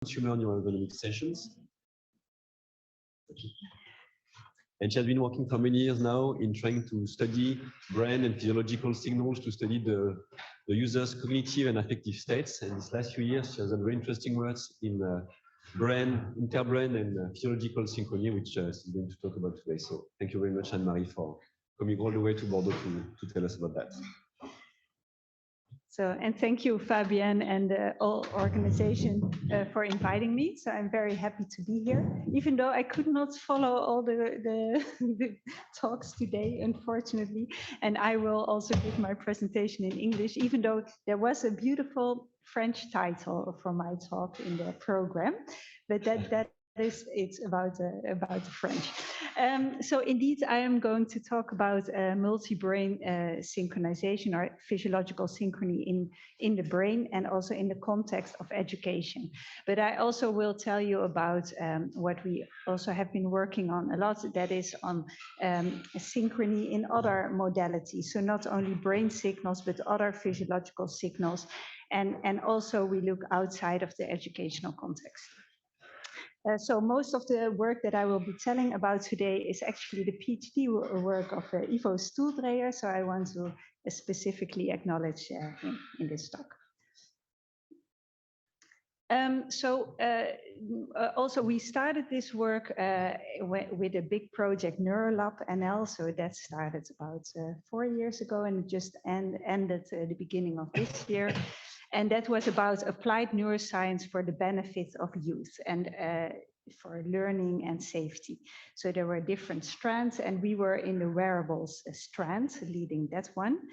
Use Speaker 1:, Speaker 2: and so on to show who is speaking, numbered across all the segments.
Speaker 1: consumer neuroergonomic sessions. And she has been working for many years now in trying to study brain and physiological signals to study the user's cognitive and affective states. And these last few years, she has done very interesting works in brain, interbrain, and physiological synchrony, which she's going to talk about today. So thank you very much, Anne-Marie, for coming all the way to Bordeaux to tell us about that.
Speaker 2: So, and thank you, Fabienne, and the whole organization for inviting me. So I'm very happy to be here, even though I could not follow all the talks today, unfortunately. And I will also give my presentation in English, even though there was a beautiful French title for my talk in the program, but it's about the French. So indeed, I am going to talk about multi-brain synchronization or physiological synchrony in the brain and also in the context of education. But I also will tell you about what we also have been working on a lot, that is on synchrony in other modalities. So not only brain signals, but other physiological signals. And also we look outside of the educational context. So most of the work that I will be telling about today is actually the PhD work of Ivo Stoeldreyer, so I want to specifically acknowledge him in this talk. Also we started this work with a big project, NeuroLab NL, so that started about 4 years ago and just ended the beginning of this year. And that was about applied neuroscience for the benefit of youth and for learning and safety. So there were different strands and we were in the wearables strand, leading that one.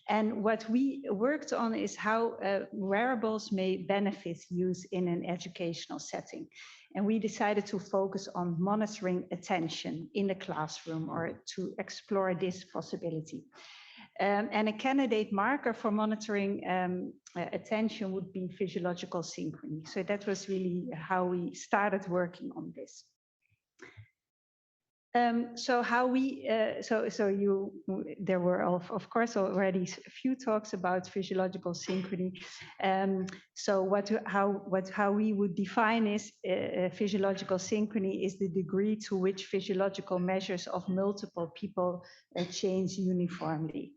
Speaker 2: And what we worked on is how wearables may benefit youth in an educational setting. And we decided to focus on monitoring attention in the classroom or to explore this possibility. And a candidate marker for monitoring attention would be physiological synchrony. So that was really how we started working on this. There were of course already a few talks about physiological synchrony. So how we would define is physiological synchrony is the degree to which physiological measures of multiple people change uniformly.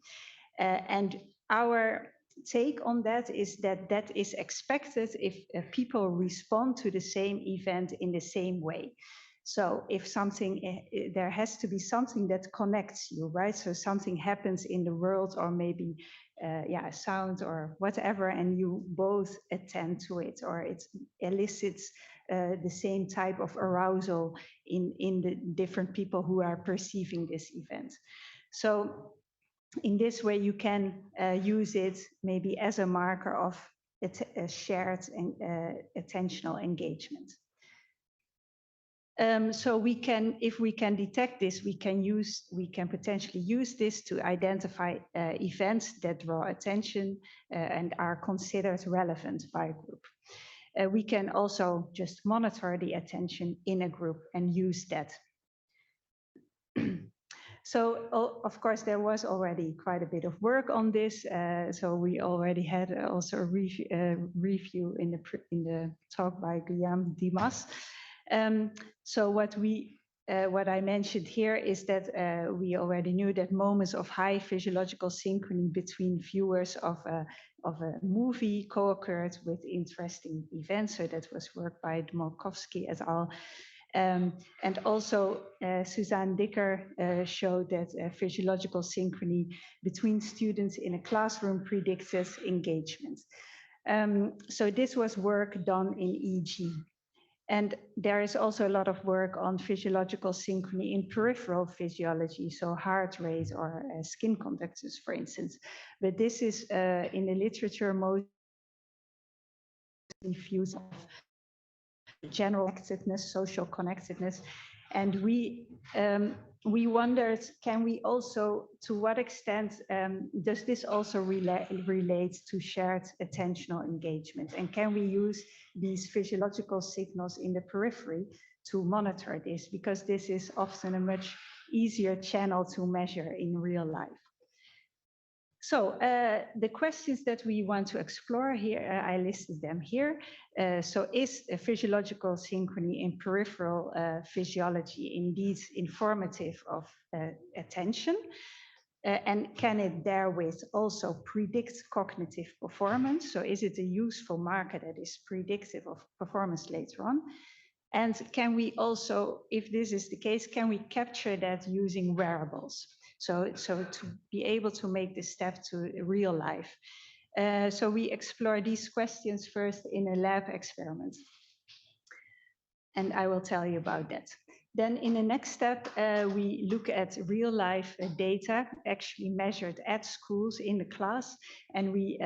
Speaker 2: And our take on that is that is expected if people respond to the same event in the same way. So if something, there has to be something that connects you, right? So something happens in the world or maybe a sound or whatever, and you both attend to it, or it elicits the same type of arousal in the different people who are perceiving this event. So in this way, you can use it maybe as a marker of a shared attentional engagement. So we can, if we can detect this, we can potentially use this to identify events that draw attention and are considered relevant by a group. We can also just monitor the attention in a group and use that. So, of course, there was already quite a bit of work on this. So we already had also a review in the talk by Guillaume Dimas. So what I mentioned here is that we already knew that moments of high physiological synchrony between viewers of a movie co-occurred with interesting events. So that was work by Dmowkowski et al. And also Suzanne Dicker showed that physiological synchrony between students in a classroom predicted engagement. So this was work done in EEG. And there is also a lot of work on physiological synchrony in peripheral physiology, so heart rate or skin conductors, for instance. But this is in the literature mostly views of general connectedness, social connectedness. And we wondered, can we also, to what extent does this also relate to shared attentional engagement? And can we use these physiological signals in the periphery to monitor this? Because this is often a much easier channel to measure in real life. So the questions that we want to explore here, I listed them here. So is a physiological synchrony in peripheral physiology indeed informative of attention? And can it therewith also predict cognitive performance? So is it a useful marker that is predictive of performance later on? And can we also, if this is the case, can we capture that using wearables? So to be able to make the step to real life. So we explore these questions first in a lab experiment. And I will tell you about that. Then in the next step, we look at real life data actually measured at schools in the class, and we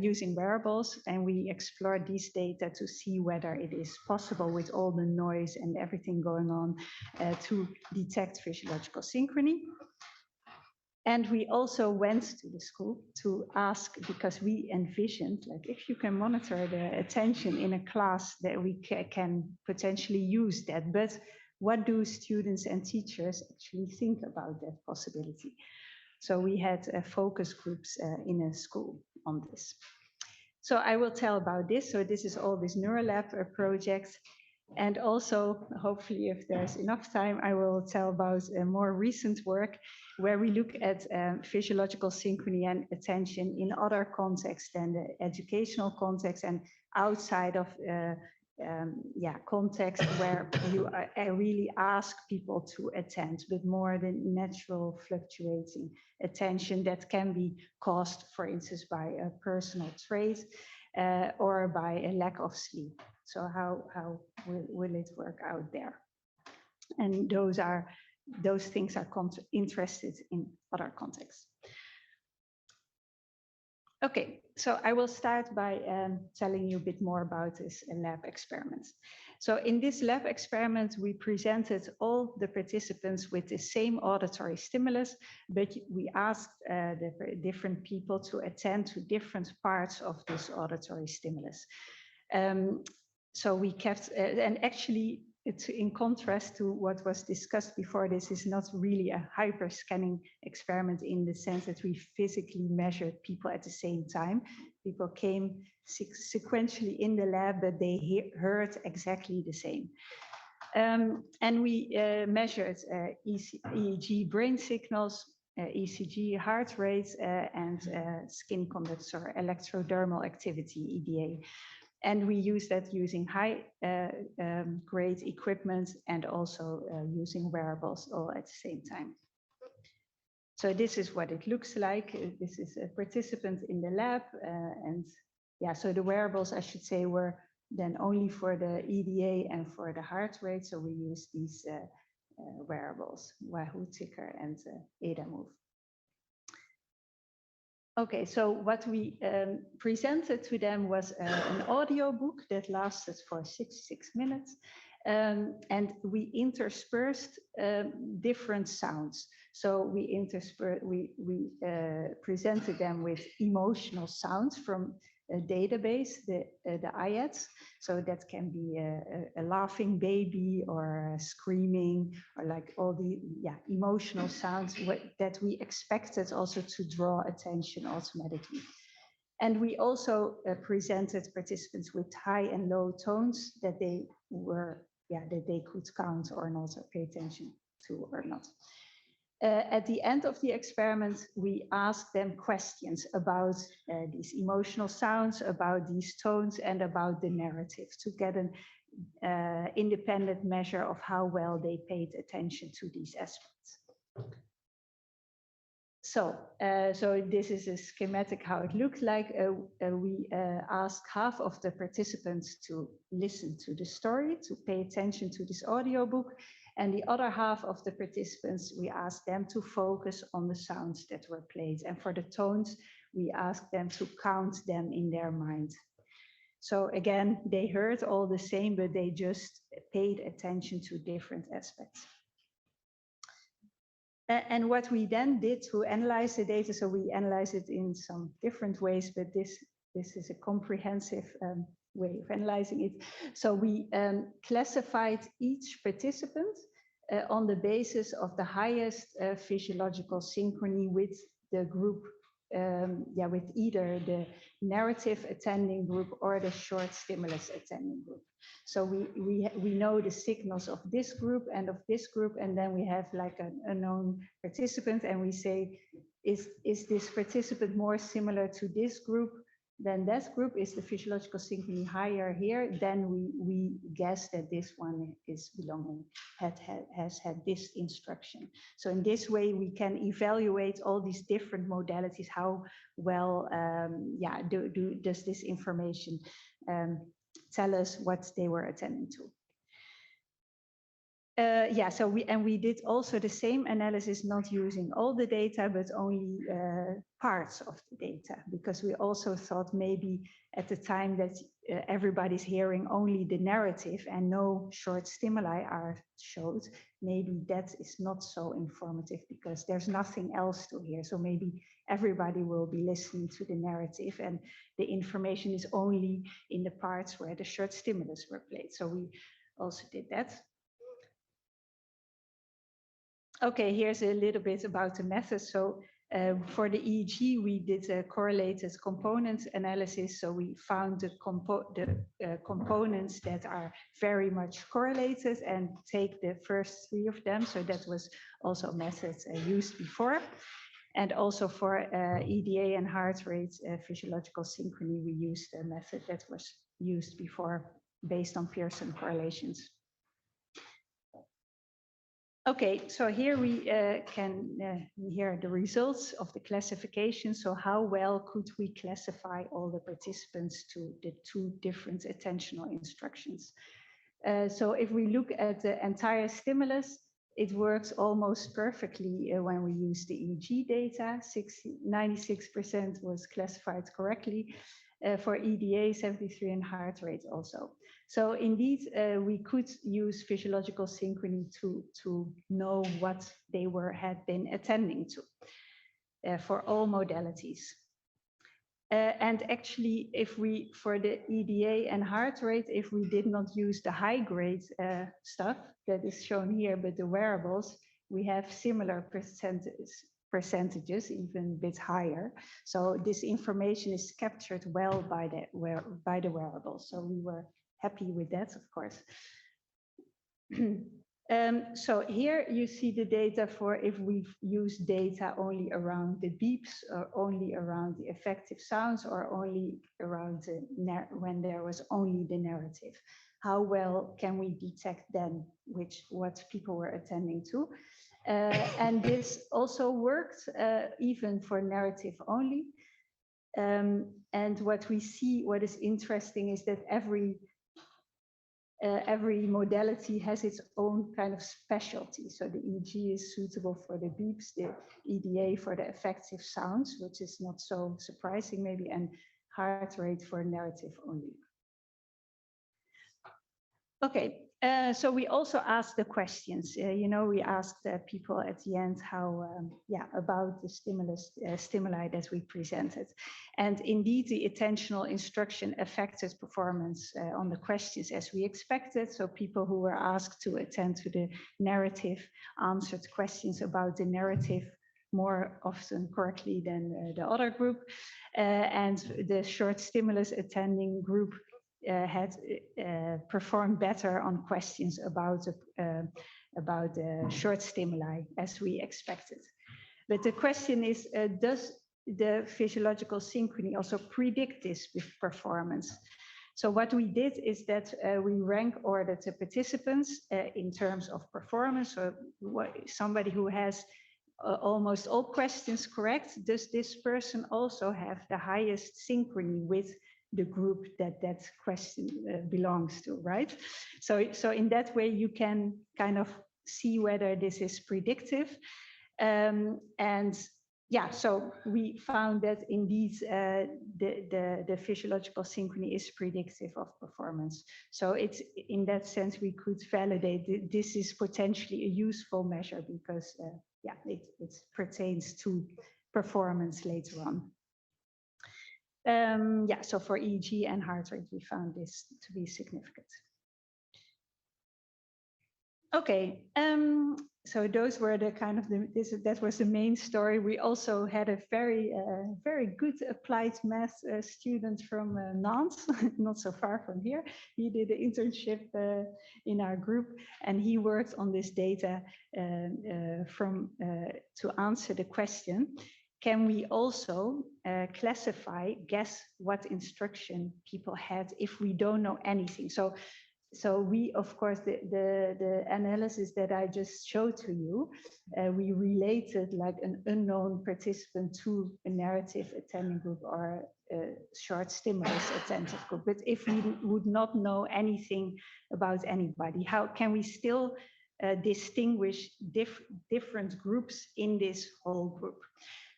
Speaker 2: using wearables, and we explore these data to see whether it is possible with all the noise and everything going on to detect physiological synchrony. And we also went to the school to ask, because we envisioned, like, if you can monitor the attention in a class, that we can potentially use that. But what do students and teachers actually think about that possibility? So we had focus groups in a school on this. So I will tell about this. So this is all this NeuroLab project. And also, hopefully, if there's enough time, I will tell about a more recent work where we look at physiological synchrony and attention in other contexts than the educational context and outside of context where you really ask people to attend with more than natural fluctuating attention that can be caused, for instance, by a personal trait or by a lack of sleep. So how will it work out there? And those things are interested in other contexts. Okay, so I will start by telling you a bit more about this lab experiment. So in this lab experiment, we presented all the participants with the same auditory stimulus, but we asked the different people to attend to different parts of this auditory stimulus. So we kept, and actually, it's in contrast to what was discussed before, this is not really a hyperscanning experiment in the sense that we physically measured people at the same time. People came sequentially in the lab, but they heard exactly the same. And we measured EEG brain signals, ECG heart rates, and skin conductor electrodermal activity, EDA. And we use that using high grade equipment and also using wearables all at the same time. So this is what it looks like. This is a participant in the lab. And yeah, so the wearables, I should say, were then only for the EDA and for the heart rate. So we use these wearables, Wahoo Ticker and AdaMove. Okay, so what we presented to them was an audio book that lasted for 66 minutes. And we interspersed different sounds. So we presented them with emotional sounds from a database, the IATs. So that can be a laughing baby or screaming, or like all the emotional sounds that we expected also to draw attention automatically. And we also presented participants with high and low tones that they were, that they could count or not, or pay attention to or not. At the end of the experiment, we asked them questions about these emotional sounds, about these tones, and about the narrative to get an independent measure of how well they paid attention to these aspects. So this is a schematic how it looked like. We asked half of the participants to listen to the story, to pay attention to this audiobook. And the other half of the participants, we asked them to focus on the sounds that were played. And for the tones, we asked them to count them in their mind. So again, they heard all the same, but they just paid attention to different aspects. And what we then did to analyze the data, so we analyzed it in some different ways, but this is a comprehensive way of analyzing it. So we classified each participant on the basis of the highest physiological synchrony with the group with either the narrative attending group or the short stimulus attending group. So we know the signals of this group and of this group, and then we have like a known participant, and we say, is this participant more similar to this group than that group? Is the physiological synchrony higher here? Then we guess that this one is belonging, has had this instruction. So in this way, we can evaluate all these different modalities. How well, does this information tell us what they were attending to? So we did also the same analysis, not using all the data, but only parts of the data, because we also thought maybe at the time that everybody's hearing only the narrative and no short stimuli are showed, maybe that is not so informative because there's nothing else to hear. So maybe everybody will be listening to the narrative and the information is only in the parts where the short stimulus were played. So we also did that. Okay, here's a little bit about the method. So for the EEG, we did a correlated component analysis. So we found the components that are very much correlated and take the first 3 of them. So that was also a method used before. And also for EDA and heart rate physiological synchrony, we used a method that was used before based on Pearson correlations. Okay, so here we can hear the results of the classification. So how well could we classify all the participants to the 2 different attentional instructions? So if we look at the entire stimulus, it works almost perfectly when we use the EEG data. 96% was classified correctly. For EDA, 73, and heart rate also. So indeed, we could use physiological synchrony to know what they had been attending to for all modalities. And actually, if we, for the EDA and heart rate, if we did not use the high grade stuff that is shown here, but the wearables, we have similar percentages, even a bit higher. So this information is captured well by the wearables. So we were happy with that, of course. So here you see the data for if we've used data only around the beeps, or only around the effective sounds, or only around when there was only the narrative. How well can we detect then what people were attending to? And this also worked even for narrative only. And what we see, what is interesting is that every modality has its own kind of specialty. So the EEG is suitable for the beeps, the EDA for the effective sounds, which is not so surprising maybe, and heart rate for narrative only. Okay, so we also asked the questions. We asked people at the end how, about the stimuli that we presented. And indeed, the attentional instruction affected performance on the questions as we expected. So people who were asked to attend to the narrative answered questions about the narrative more often correctly than the other group. And the short stimulus attending group had performed better on questions about the short stimuli as we expected. But the question is, does the physiological synchrony also predict this performance? So what we did is that we rank ordered the participants in terms of performance. So somebody who has almost all questions correct, does this person also have the highest synchrony with the group that question belongs to, right? So in that way, you can kind of see whether this is predictive. So we found that indeed the physiological synchrony is predictive of performance. So it's in that sense, we could validate this is potentially a useful measure because it pertains to performance later on. So for EEG and heart rate, we found this to be significant. Okay, so those were the kind of that was the main story. We also had a very good applied math student from Nantes, not so far from here. He did an internship in our group, and he worked on this data to answer the question: can we also guess what instruction people had if we don't know anything? So we, of course, the analysis that I just showed to you, we related like an unknown participant to a narrative attending group or a short stimulus attentive group. But if we would not know anything about anybody, how can we still distinguish different groups in this whole group?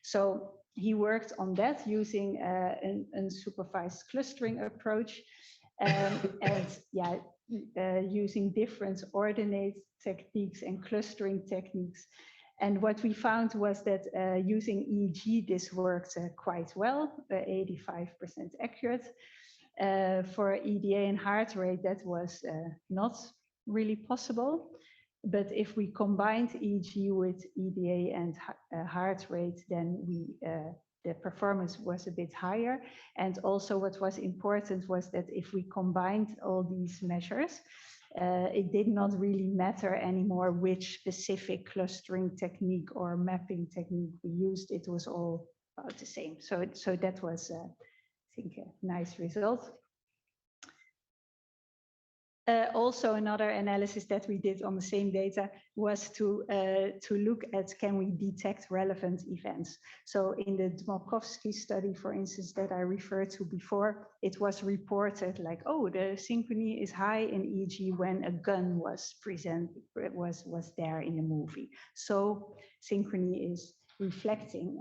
Speaker 2: So he worked on that using an unsupervised clustering approach. And yeah, using different ordinate techniques and clustering techniques. And what we found was that using EEG, this worked quite well, 85% accurate. For EDA and heart rate, that was not really possible. But if we combined EEG with EDA and heart rate, then the performance was a bit higher. And also what was important was that if we combined all these measures, it did not really matter anymore which specific clustering technique or mapping technique we used. It was all about the same. So that was, I think, a nice result. Also, another analysis that we did on the same data was to look at, can we detect relevant events? So in the Dmowkowski study, for instance, that I referred to before, it was reported like, oh, the synchrony is high in EEG when a gun was there in the movie. So synchrony is reflecting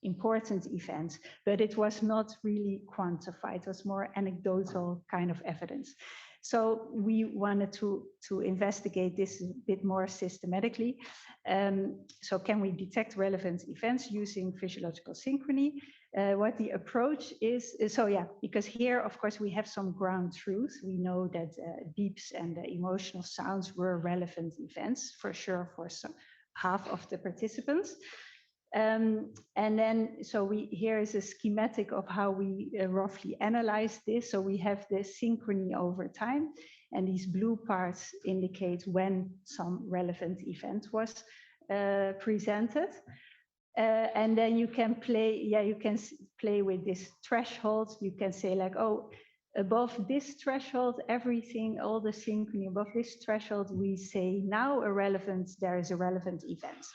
Speaker 2: important events, but it was not really quantified. It was more anecdotal kind of evidence. So we wanted to investigate this a bit more systematically. So can we detect relevant events using physiological synchrony? What the approach is, so yeah, because here, of course, we have some ground truth. We know that beeps and emotional sounds were relevant events, for sure, for half of the participants. And then, so here is a schematic of how we roughly analyze this. So we have the synchrony over time, and these blue parts indicate when some relevant event was presented. And then you can play with this threshold. You can say like, oh, above this threshold, everything, all the synchrony above this threshold, we say now there is a relevant event.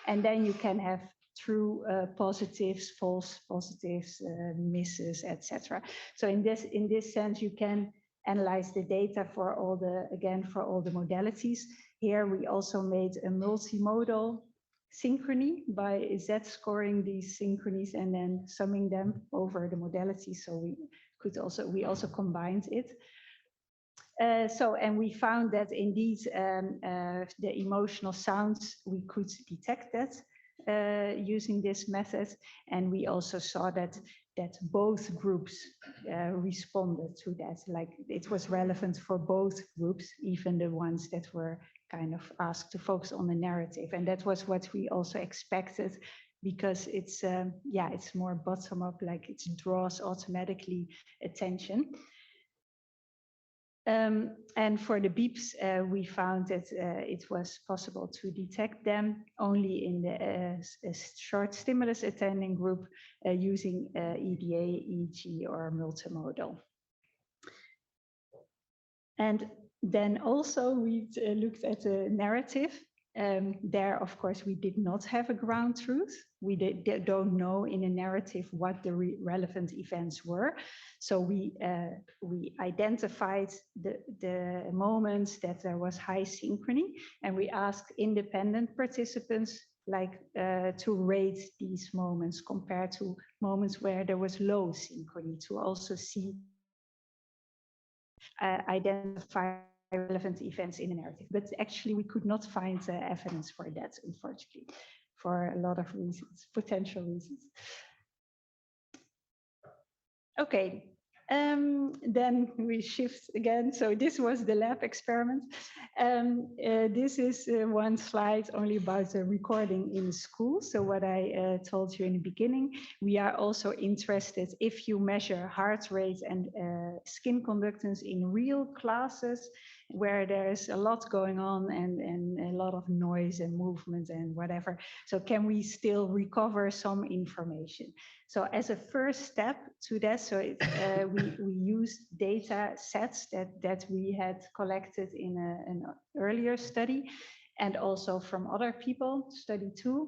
Speaker 2: And then you can have true positives, false positives, misses, etc. So in this sense, you can analyze the data for all the modalities. Here we also made a multimodal synchrony by z-scoring these synchronies and then summing them over the modalities. So we also combined it. And we found that indeed the emotional sounds, we could detect that using this method, and we also saw that both groups responded to that. Like it was relevant for both groups, even the ones that were kind of asked to focus on the narrative, and that was what we also expected, because it's it's more bottom up, like it draws automatically attention. And for the beeps, we found that it was possible to detect them only in the short stimulus attending group using EDA, EEG, or multimodal. And then also we looked at the narrative. There, of course, we did not have a ground truth. We don't know in a narrative what the relevant events were. So we identified the moments that there was high synchrony, and we asked independent participants to rate these moments compared to moments where there was low synchrony, to also see identify relevant events in a narrative. But actually we could not find evidence for that, unfortunately, for a lot of reasons, potential reasons. Okay, Then we shift again. So this was the lab experiment. This is one slide only about the recording in school. So what I told you in the beginning, we are also interested if you measure heart rate and skin conductance in real classes where there's a lot going on and a lot of noise and movement and whatever. So can we still recover some information? So as a first step to that, so we used data sets that we had collected in an earlier study and also from other people, study 2,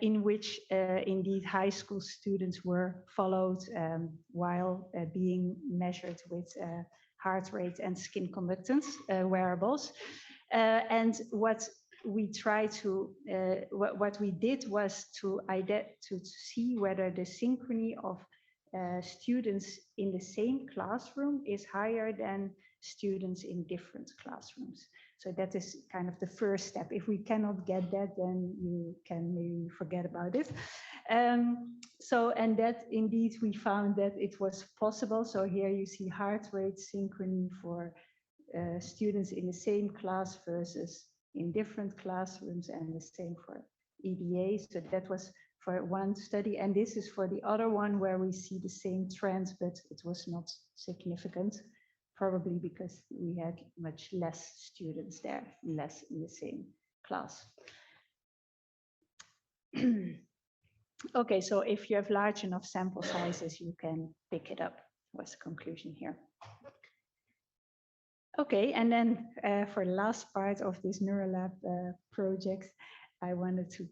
Speaker 2: in which indeed high school students were followed while being measured with heart rate and skin conductance wearables. And what we try to, what we did was to see whether the synchrony of students in the same classroom is higher than students in different classrooms. So that is kind of the first step. If we cannot get that, then you can maybe forget about it. And that indeed we found that it was possible. So here you see heart rate synchrony for students in the same class versus in different classrooms, and the same for EDA. So that was for one study, and this is for the other one where we see the same trends, but it was not significant, probably because we had much less students there, less in the same class. Okay, so if you have large enough sample sizes, you can pick it up, was the conclusion here. Okay, and then for the last part of this NeuroLab project, I wanted to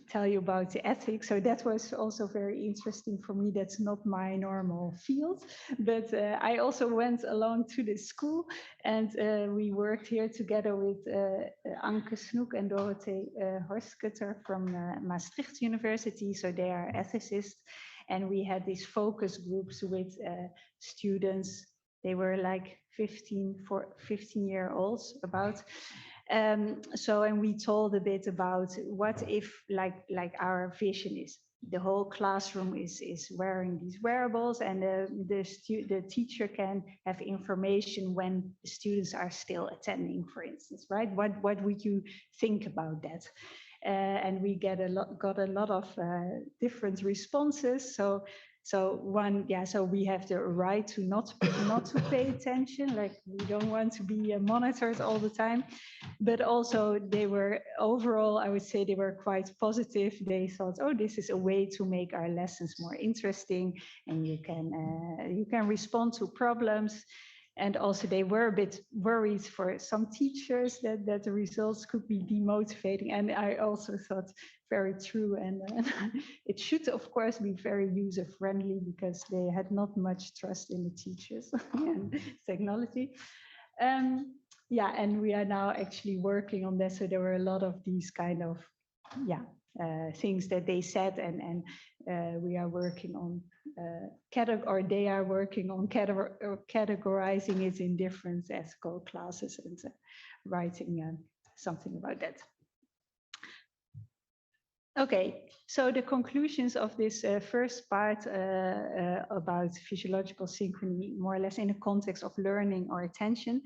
Speaker 2: tell you about the ethics. So that was also very interesting for me. That's not my normal field, but I also went along to the school, and we worked here together with Anke Snoek and Dorothee Horskutter from Maastricht University. So they are ethicists, and we had these focus groups with students. They were like 15-year-olds about. And we told a bit about what if like our vision is the whole classroom is wearing these wearables, and the teacher can have information when the students are still attending, for instance, right? What would you think about that? And we got a lot of different responses. So one, yeah, so we have the right to not to pay attention, like we don't want to be monitored all the time. But also they were overall, I would say they were quite positive. They thought, oh, this is a way to make our lessons more interesting, and you can respond to problems. And also they were a bit worried for some teachers that the results could be demotivating. And I also thought very true. And it should, of course, be very user-friendly, because they had not much trust in the teachers and technology. Yeah, and we are now actually working on that. So there were a lot of these kind of, things that they said, and we are working on they are working on categorizing it in different ethical classes and writing something about that. Okay, so the conclusions of this first part about physiological synchrony, more or less in the context of learning or attention.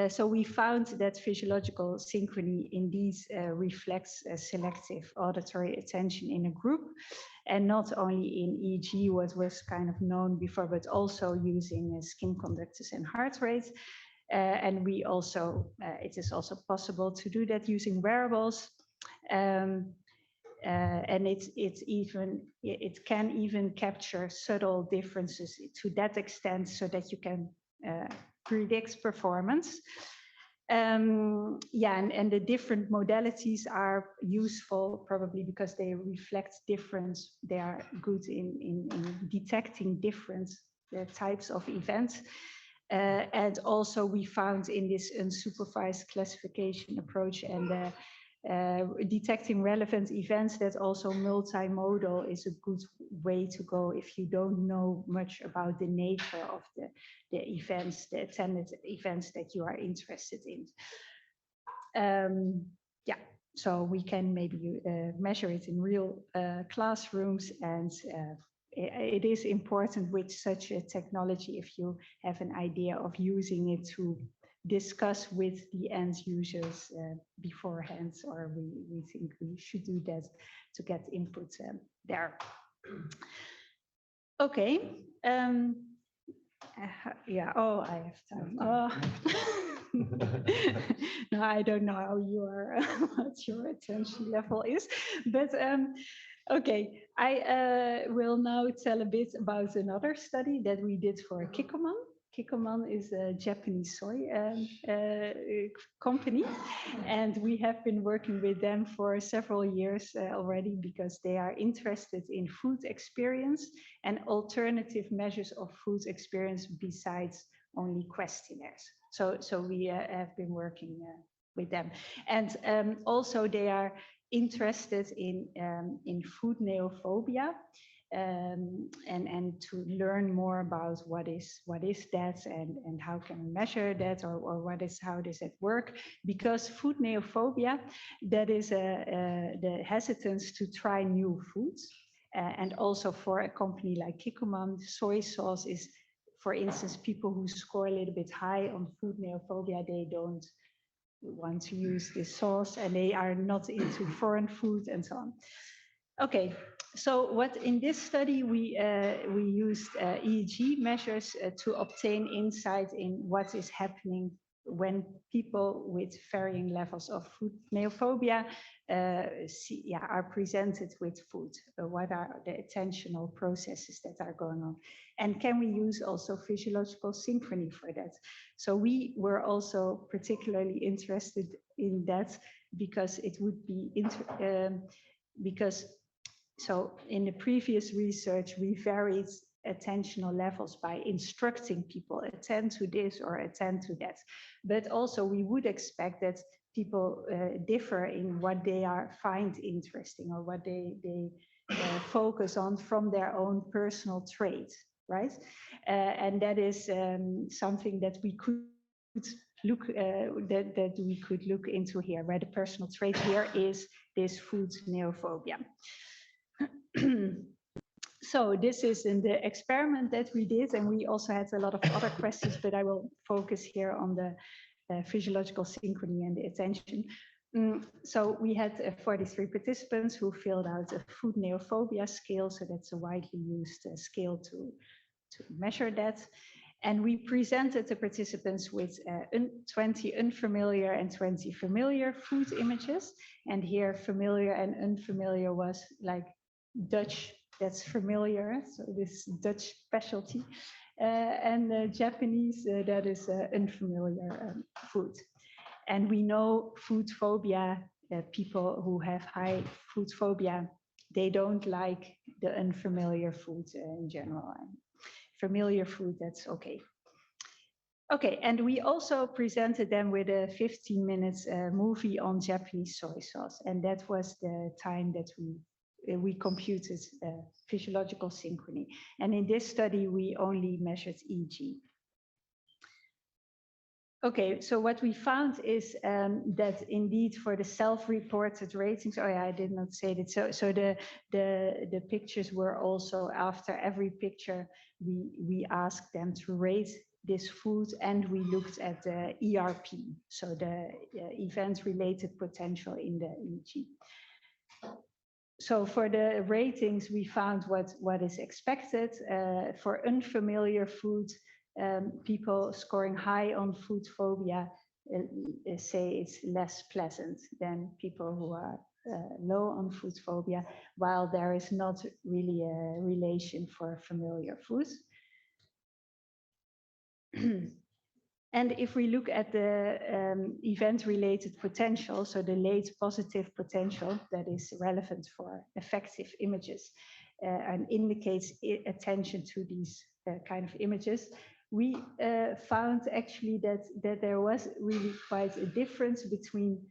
Speaker 2: So we found that physiological synchrony indeed reflects selective auditory attention in a group, and not only in EEG, what was kind of known before, but also using skin conductance and heart rate. And we also, it is also possible to do that using wearables. And it can even capture subtle differences to that extent, so that you can predict performance. And the different modalities are useful probably because they reflect difference. They are good in detecting different types of events. And also we found in this unsupervised classification approach and detecting relevant events that also multimodal is a good way to go if you don't know much about the nature of the events, the attended events that you are interested in. So we can maybe measure it in real classrooms and it is important with such a technology if you have an idea of using it to discuss with the end users beforehand, or we think we should do that to get input there. Okay. Yeah. Oh, I have time. Oh. No, I don't know how you are, what your attention level is, but okay. I will now tell a bit about another study that we did for Kikkoman. Kikkoman is a Japanese soy company, and we have been working with them for several years already because they are interested in food experience and alternative measures of food experience besides only questionnaires. So we have been working with them, and also they are interested in food neophobia. And to learn more about what is that and how can we measure that, or how does it work, because food neophobia, that is the hesitance to try new foods, and also for a company like Kikkoman, soy sauce is, for instance, people who score a little bit high on food neophobia, they don't want to use this sauce and they are not into foreign food and so on. Okay, so what in this study we used EEG measures to obtain insight in what is happening when people with varying levels of food neophobia are presented with food. What are the attentional processes that are going on? And can we use also physiological synchrony for that? So we were also particularly interested in that because it would be so in the previous research, we varied attentional levels by instructing people, attend to this or attend to that. But also we would expect that people differ in what they find interesting or what they focus on from their own personal trait, right? And that is something that we could look that we could look into here, where the personal trait here is this food neophobia. So this is in the experiment that we did, and we also had a lot of other questions, but I will focus here on the physiological synchrony and the attention. So we had 43 participants who filled out a food neophobia scale, so that's a widely used scale to measure that. And we presented the participants with 20 unfamiliar and 20 familiar food images. And here familiar and unfamiliar was like Dutch, that's familiar, so this Dutch specialty, and Japanese, that is unfamiliar food. And we know food phobia, people who have high food phobia, they don't like the unfamiliar food in general. Familiar food, that's okay. Okay, and we also presented them with a 15 minutes movie on Japanese soy sauce, and that was the time that we computed physiological synchrony. And in this study, we only measured EEG. Okay, so what we found is that indeed for the self-reported ratings, oh yeah, I did not say that. So the pictures were also, after every picture, we asked them to rate this food, and we looked at the ERP, so the event-related potential in the EEG. So for the ratings, we found what is expected. For unfamiliar food, people scoring high on food phobia say it's less pleasant than people who are low on food phobia, while there is not really a relation for familiar foods. And if we look at the event-related potential, so the late positive potential that is relevant for effective images and indicates attention to these kind of images, we found actually that there was really quite a difference between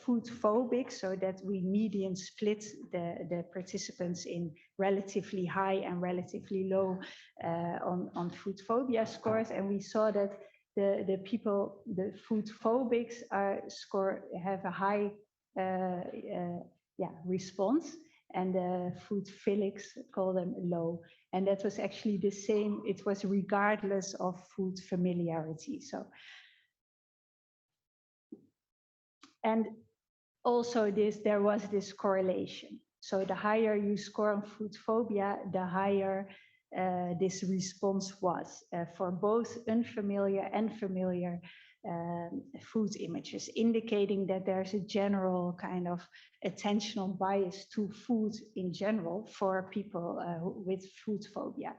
Speaker 2: food phobic, so that we median split the participants in relatively high and relatively low on food phobia scores, and we saw that the people, the food phobics have a high response, and the food philics call them low. And that was actually the same. It was regardless of food familiarity. So, and also there was this correlation. So the higher you score on food phobia, the higher this response was for both unfamiliar and familiar food images, indicating that there's a general kind of attentional bias to food in general for people with food phobia.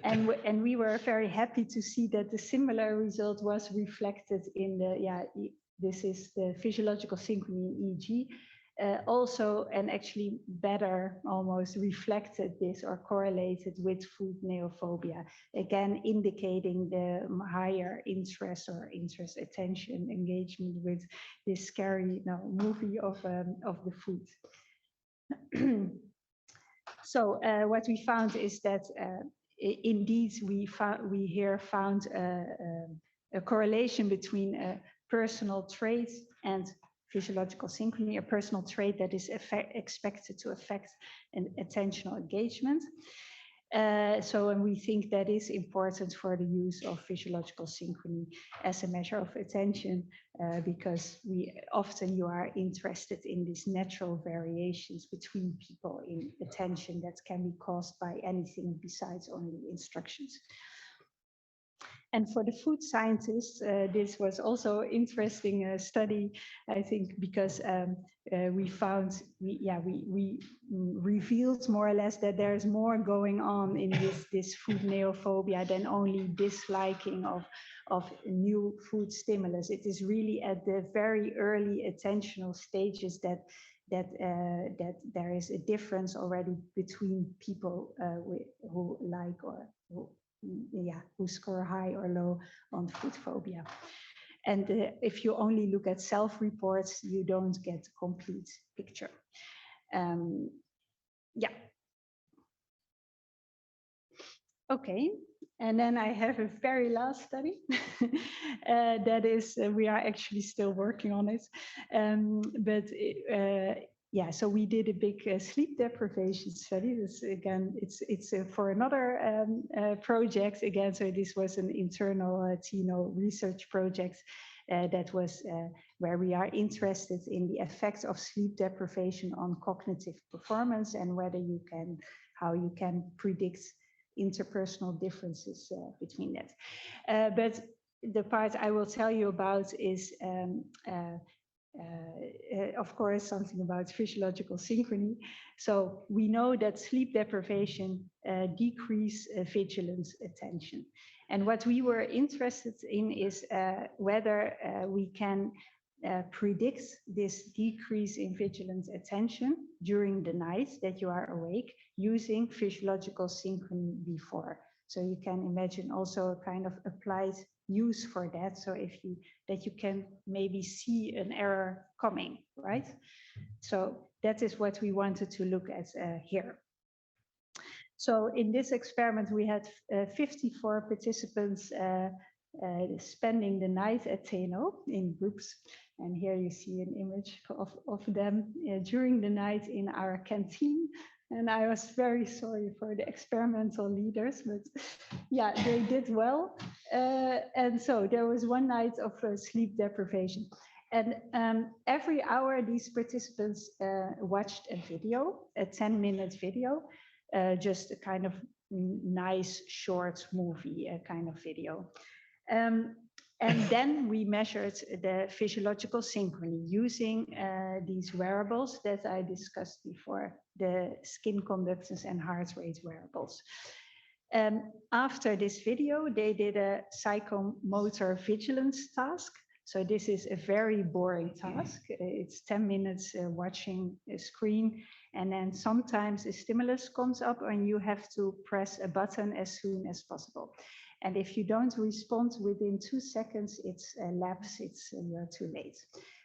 Speaker 2: And we were very happy to see that the similar result was reflected in the, this is the physiological synchrony in EEG. Also, and actually better almost reflected this or correlated with food neophobia, again indicating the higher interest or attention, engagement with this scary movie of the food. So what we found is that indeed we found a correlation between a personal trait and physiological synchrony, a personal trait that is expected to affect an attentional engagement. And we think that is important for the use of physiological synchrony as a measure of attention, because you are interested in these natural variations between people in attention that can be caused by anything besides only instructions. And for the food scientists, this was also interesting study, I think, because we revealed more or less that there's more going on in this food neophobia than only disliking of new food stimulus. It is really at the very early attentional stages that there is a difference already between people who like or who score high or low on food phobia. And if you only look at self-reports, you don't get a complete picture. Okay, and then I have a very last study that is, we are actually still working on it. So we did a big sleep deprivation study. This again, it's for another project again. So this was an internal TINO research project that was where we are interested in the effects of sleep deprivation on cognitive performance and how you can predict interpersonal differences between that. But the part I will tell you about is of course, something about physiological synchrony. So we know that sleep deprivation decreases vigilance attention. And what we were interested in is whether we can predict this decrease in vigilance attention during the night that you are awake using physiological synchrony before. So you can imagine also a kind of applied use for that. So that you can maybe see an error coming, right? So that is what we wanted to look at here. So in this experiment, we had 54 participants spending the night at TNO in groups. And here you see an image of them during the night in our canteen. And I was very sorry for the experimental leaders, but yeah, they did well. And so there was one night of sleep deprivation. And every hour, these participants watched a video, a 10-minute video, just a kind of nice short movie kind of video. And then we measured the physiological synchrony using these wearables that I discussed before, the skin conductance and heart rate wearables. After this video, they did a psychomotor vigilance task. So this is a very boring task. It's 10 minutes watching a screen, and then sometimes a stimulus comes up and you have to press a button as soon as possible. And if you don't respond within 2 seconds, it's a lapse, you're too late.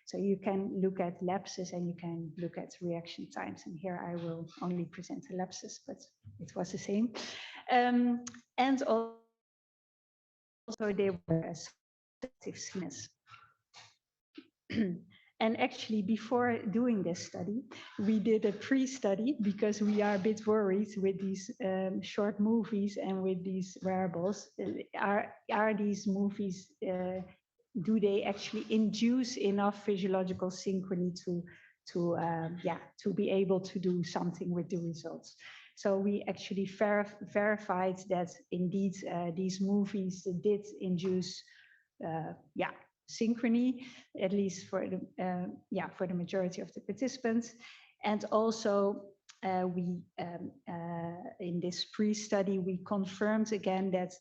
Speaker 2: So you can look at lapses and you can look at reaction times. And here I will only present the lapses, but it was the same. And also they were subjective scenes. And actually, before doing this study, we did a pre-study because we are a bit worried with these short movies and with these wearables. Are these movies, do they actually induce enough physiological synchrony to be able to do something with the results? So we actually verified that indeed these movies did induce synchrony, at least for the majority of the participants. And also we in this pre-study we confirmed again that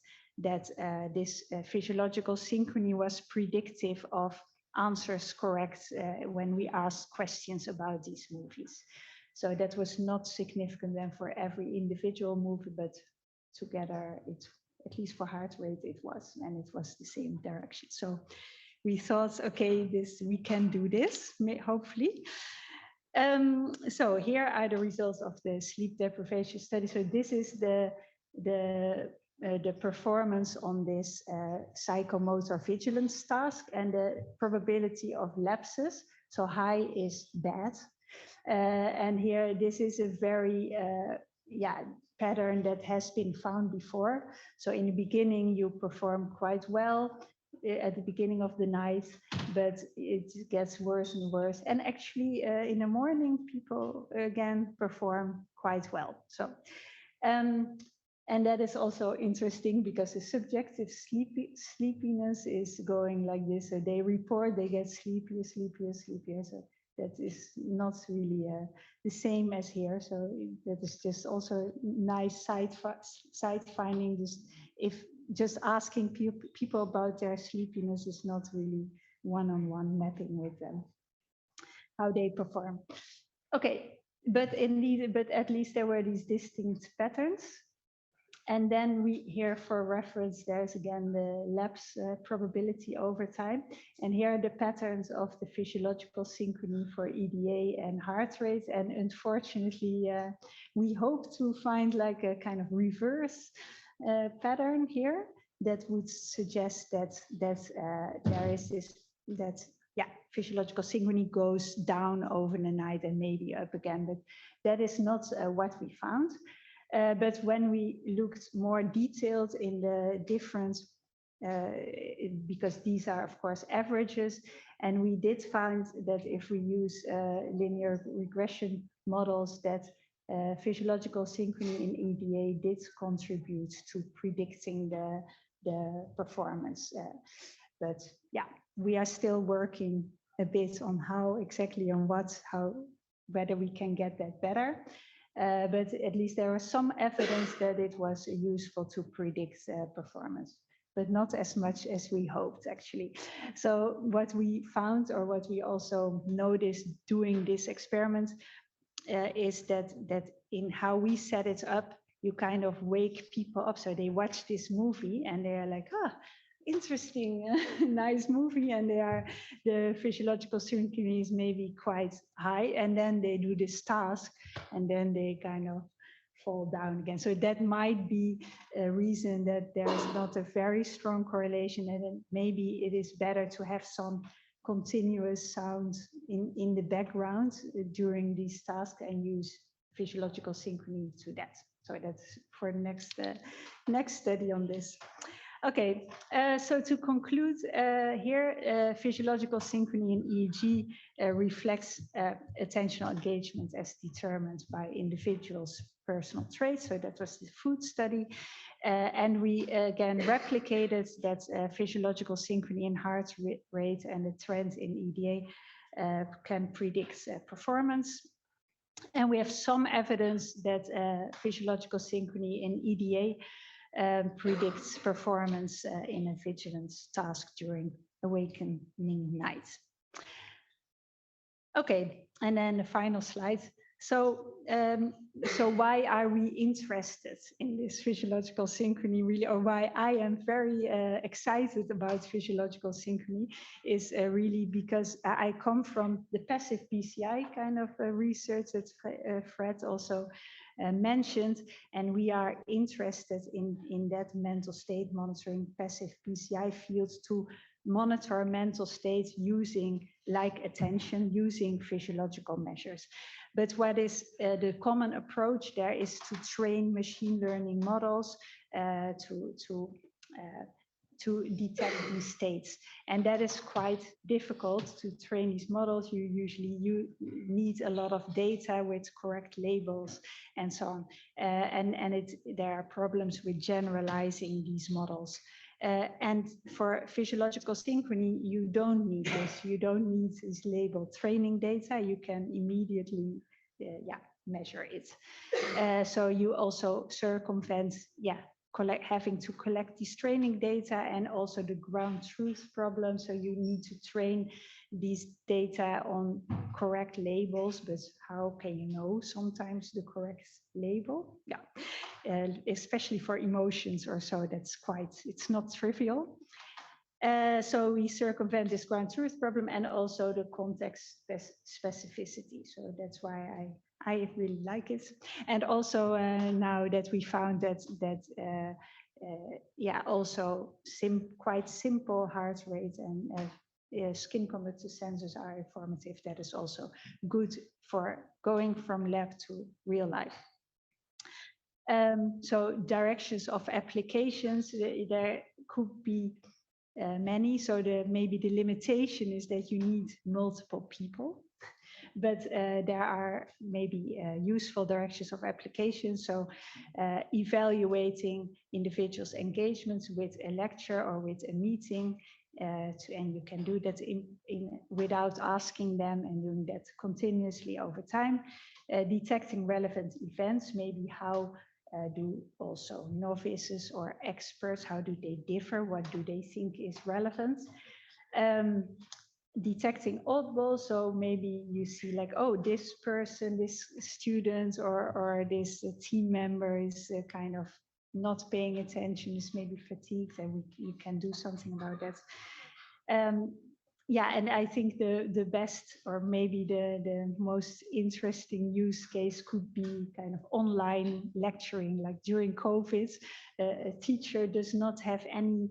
Speaker 2: this physiological synchrony was predictive of answers correct when we asked questions about these movies. So that was not significant then for every individual movie, but together it's, at least for heart rate it was, and it was the same direction. So we thought, okay, we can do this, hopefully. So here are the results of the sleep deprivation study. So this is the performance on this psychomotor vigilance task and the probability of lapses. So high is bad. And here, this is a very pattern that has been found before. So in the beginning, you perform quite well at the beginning of the night, but it gets worse and worse. And actually, in the morning, people again perform quite well. So, and that is also interesting because the subjective sleepiness is going like this. So they report they get sleepier. So that is not really the same as here. So that is just also nice side finding. Just asking people about their sleepiness is not really one-on-one mapping with them, how they perform. Okay, but at least there were these distinct patterns. And then here for reference, there's again the lapse probability over time. And here are the patterns of the physiological synchrony for EDA and heart rate. And unfortunately, we hope to find like a kind of reverse pattern here that would suggest that there is this, physiological synchrony goes down over the night and maybe up again. But that is not what we found. But when we looked more detailed in the difference, because these are of course averages, and we did find that if we use linear regression models, that physiological synchrony in EDA did contribute to predicting the performance. But yeah, we are still working a bit on how exactly on whether we can get that better. But at least there was some evidence that it was useful to predict performance, but not as much as we hoped, actually. So what we found, or what we also noticed doing this experiment, is that in how we set it up, you kind of wake people up. So they watch this movie and they're like, interesting, nice movie, and the physiological synchrony is maybe quite high, and then they do this task and then they kind of fall down again. So that might be a reason that there is not a very strong correlation, and then maybe it is better to have some continuous sound in the background during these tasks and use physiological synchrony to that. So that's for the next study on this. Okay, so to conclude here, physiological synchrony in EEG reflects attentional engagement as determined by individuals' personal traits. So that was the food study. And we again replicated that physiological synchrony in heart rate and the trend in EDA can predict performance. And we have some evidence that physiological synchrony in EDA predicts performance in a vigilance task during awakening night. Okay, and then the final slide. So, so why are we interested in this physiological synchrony, really, or why I am very excited about physiological synchrony is really because I come from the passive PCI kind of research that Fred also mentioned, and we are interested in that mental state monitoring passive PCI fields to monitor mental states using, like attention, using physiological measures. But what is the common approach there is to train machine learning models to detect these states. And that is quite difficult to train these models. You need a lot of data with correct labels and so on. There are problems with generalizing these models. And for physiological synchrony, you don't need this. You don't need this labeled training data. You can immediately measure it. So you also circumvent, having to collect these training data and also the ground truth problem. So you need to train these data on correct labels, but how can you know sometimes the correct label? Especially for emotions or so, it's not trivial. So we circumvent this ground truth problem and also the context specificity. So that's why I really like it. And also now that we found that also quite simple heart rate and skin conductor sensors are informative. That is also good for going from lab to real life. So directions of applications, there could be many. So maybe the limitation is that you need multiple people. But there are maybe useful directions of applications. So evaluating individuals' engagements with a lecture or with a meeting, and you can do that without asking them and doing that continuously over time. Detecting relevant events, maybe how do also novices or experts, how do they differ? What do they think is relevant? Detecting oddballs, so maybe you see like, oh, this person, this student or this team member is kind of not paying attention, is maybe fatigued, and you can do something about that. And I think the best, or maybe the most interesting use case could be kind of online lecturing. Like during COVID, a teacher does not have any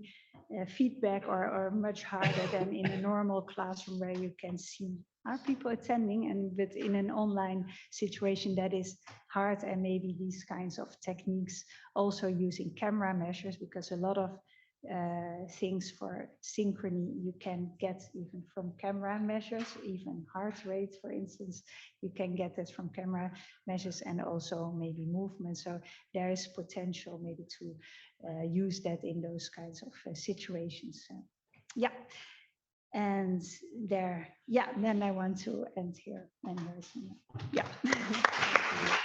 Speaker 2: feedback or much harder than in a normal classroom where you can see are people attending, but in an online situation that is hard. And maybe these kinds of techniques also using camera measures, because a lot of things for synchrony you can get even from camera measures, even heart rate, for instance, you can get it from camera measures, and also maybe movement. So there is potential maybe to use that in those kinds of situations. And then I want to end here. And there's